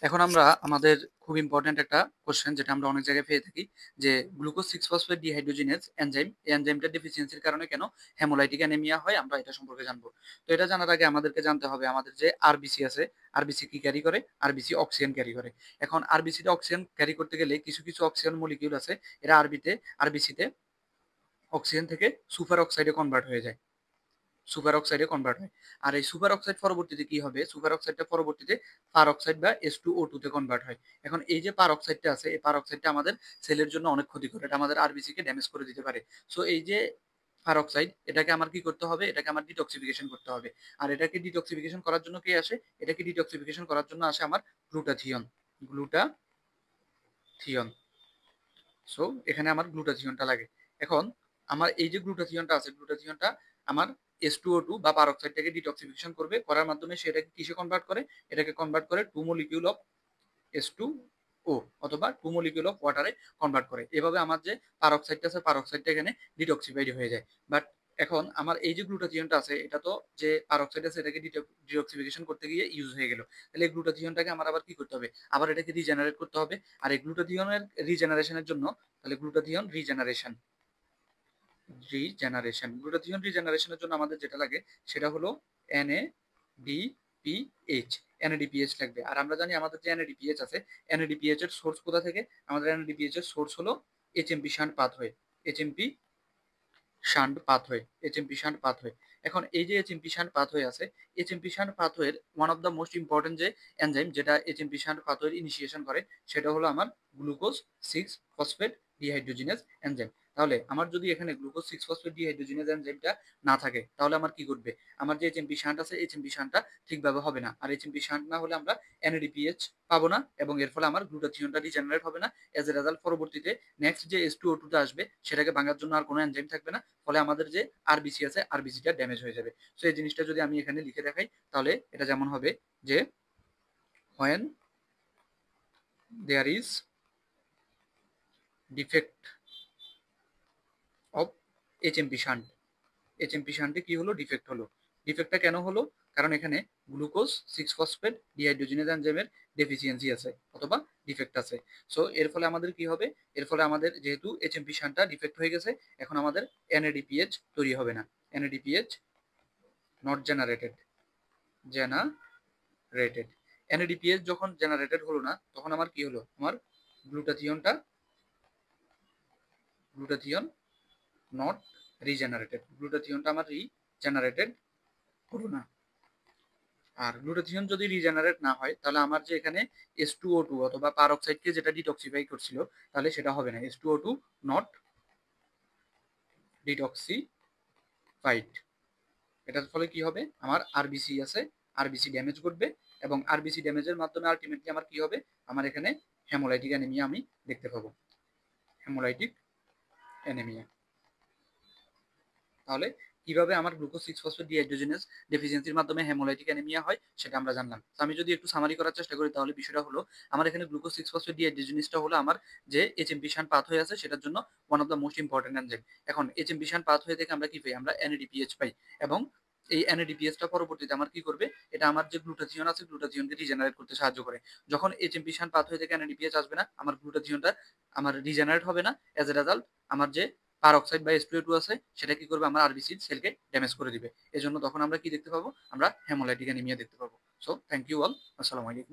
এখন আমরা আমাদের খুব ইম্পর্ট্যান্ট একটা কোশ্চেন যেটা আমরা অনেক জায়গায় পেয়ে থাকি যে glucose six phosphate dehydrogenase enzyme, এই এনজাইমটার ডেফিসিয়েন্সির কারণে কেন হেমোলাইটিক অ্যানিমিয়া হয়, আমরা এটা সম্পর্কে জানবো। তো এটা জানার আগে আমাদেরকে জানতে হবে আমাদের যে আরবিসি আছে, আরবিসি কি ক্যারি করে? আরবিসি অক্সিজেন ক্যারি করে। এখন আরবিসিতে অক্সিজেন ক্যারি করতে গেলে কিছু কিছু অক্সিজেন মলিকিউল আছে, এরা আরবিসিতে অক্সিজেন থেকে সুপার অক্সাইডে কনভার্ট হয়ে যায়, সুপার অক্সাইডে কনভার্ট হয়। আর এই সুপার অক্সাইড পরবর্তীতে কি হবে? সুপার অক্সাইডটা পরবর্তীতে পার অক্সাইড বা H2O2 তে কনভার্ট হয়। এখন এই যে পার অক্সাইডটা আছে, এই পার অক্সাইডটা আমাদের সেলের জন্য অনেক ক্ষতিকর, এটা আমাদের আরবিসি কে ড্যামেজ করে দিতে পারে। সো এই যে পার অক্সাইড, এটাকে আমার কি করতে হবে? এটাকে আমার ডিটক্সিফিকেশন করতে হবে। আর এটাকে ডিটক্সিফিকেশন করার জন্য কে আসে? এটাকে ডিটক্সিফিকেশন করার জন্য আসে আমার গ্লুটাথিয়ন। গ্লুটাথিয়ন। সো এখানে আমার গ্লুটাথিয়নটা লাগে। এখন আমার এই যে গ্লুটাথিয়নটা আছে, গ্লুটাথিয়নটা আমার H2O2 বা পারঅক্সাইডটাকে ডিটক্সিফিকেশন করবে, করার মাধ্যমে সেটাকে কিসে কনভার্ট করে? এটাকে কনভার্ট করে টু মলিকিউল অফ H2O অথবা টু মলিকিউল অফ ওয়াটারে কনভার্ট করে। এভাবে আমার যে পারঅক্সাইডটা আছে, পারঅক্সাইডটা এখানে ডিটক্সিফাইড হয়ে যায়। বাট এখন আমার এই যে গ্লুটাথিয়নটা আছে, এটা তো যে পারঅক্সাইড আছে এটাকে ডিটক্সিফিকেশন করতে গিয়ে ইউজ হয়ে গেল। তাহলে এই গ্লুটাথিয়নটাকে আমার আবার কি করতে হবে? আবার এটাকে রিজেনারেট করতে হবে। আর এই গ্লুটাথিয়নের রিজেনারেশনের জন্য, তাহলে গ্লুটাথিয়ন গ্লুটাথিয়ন রিজেনারেশনের জন্য আমাদের যেটা লাগে সেটা হলো NADPH। NADPH লাগবে। আর আমরা জানি আমাদের যে NADPH আছে, NADPH এর সোর্স কোথা থেকে? আমাদের NADPH এর সোর্স হলো HMP shunt pathway. HMP shunt pathway. এখন এই যে এইচএমপি শান্ট পাথওয়ে আছে, এইচএমপি শান্ট পাথওয়ের one of the most important যে এনজাইম যেটা এইচএমপি শান্ট পাথওয়ের ইনিশিয়েশন করে, সেটা হলো আমার glucose six phosphate dehydrogenase enzyme. তাহলে আমার যদি এখানে গ্লুকোজ সিক্স ফসফেট ডিহাইড্রোজিনেজ এনজাইমটা না থাকে, তাহলে আমার কি ঘটবে? আমার যে এইচএমপি শান্ট আছে, এইচএমপি শান্টটা ঠিকভাবে হবে না। আর এইচএমপি শান্ট না হলে আমরা NADPH পাবো না, এবং এর ফলে আমার গ্লুটাথিয়নটা রিজেনারেট হবে না। এজ এ রেজাল্ট পরবর্তীতে নেক্সট যে H2O2 টা আসবে, সেটাকে ভাঙার জন্য আর কোনো এনজাইম থাকবে না। ফলে আমাদের যে আরবিসি আছে, আরবিসিটা ড্যামেজ হয়ে যাবে। সো এই জিনিসটা যদি আমি এখানে লিখে দেখাই, তাহলে এটা যেমন হবে যে when there is defect of HMP shunt, HMP শান্টে কি হলো? ডিফেক্ট হলো। ডিফেক্টটা কেন হলো? কারণ এখানে গ্লুকোজ সিক্স ফসফেট ডিহাইড্রোজিনেজ এনজাইমের ডেফিসিয়েন্সি আছে অথবা ডিফেক্ট আছে। সো এর ফলে আমাদের কি হবে? এর ফলে আমাদের যেহেতু এইচএমপি শান্টটা ডিফেক্ট হয়ে গেছে, এখন আমাদের NADPH তৈরি হবে না। NADPH not generated. NADPH যখন জেনারেটেড হলো না, তখন আমার কি হলো? আমার গ্লুটাথিয়ন নট গ্লুটাথিয়নটা আমার রিজেনারেটেড হলো না। আর গ্লুটাথিয়ন যদি রিজেনারেট না হয়, তাহলে আমার যে এখানে H2O2 অথবা পারঅক্সাইডকে যেটা ডিটক্সিফাই করছিল, তাহলে সেটা হবে না। H2O2 not detoxified. এটার ফলে কি হবে? আমার আরবিসি আছে, আরবিসি ড্যামেজ করবে, এবং আরবিসি ড্যামেজের মাধ্যমে আলটিমেটলি আমার কি হবে? আমার এখানে হেমোলাইটিক অ্যানিমিয়া আমি দেখতে পাবো। Haemolytic anaemia. তাহলে কিভাবে আমার গ্লুকোজ সিক্স ফসফেট ডিহাইড্রোজেনেজ ডেফিসিয়েন্সির মাধ্যমে হেমোলাইটিক অ্যানিমিয়া হয়, সেটা আমরা জানলাম। তো আমি যদি একটু সামারি করার চেষ্টা করি, তাহলে বিষয়টা হলো আমার এখানে গ্লুকোজ সিক্স ফসফেট ডিহাইড্রোজেনেজটা হলো আমার যে এইচএমপি শান্ট পাথওয়ে আছে, সেটার জন্য one of the most important enzyme. এখন এইচএমপি শান্ট পাথওয়ে থেকে আমরা কি পাই? আমরা NADPH পাই, এবং এই NADPHটা পরবর্তীতে আমার কি করবে? এটা আমার যে গ্লুটাথিয়ন আছে, গ্লুটাথিয়নকে রিজেনারেট করতে সাহায্য করে। যখন এইচএমপি শান্ট পাথওয়ে থেকে NADPH আসবে না, আমার গ্লুটাথিয়নটা আমার রিজেনারেট হবে না। এজ এ রেজাল্ট আমার যে পার অক্সাইড বা H2O2 আছে, সেটা কি করবে? আমার আরবিসি সেলকে ড্যামেজ করে দিবে। এজন্য তখন আমরা কি দেখতে পাবো? আমরা হেমোলাইটিক অ্যানিমিয়া দেখতে পাবো। So thank you all. আসসালামু আলাইকুম।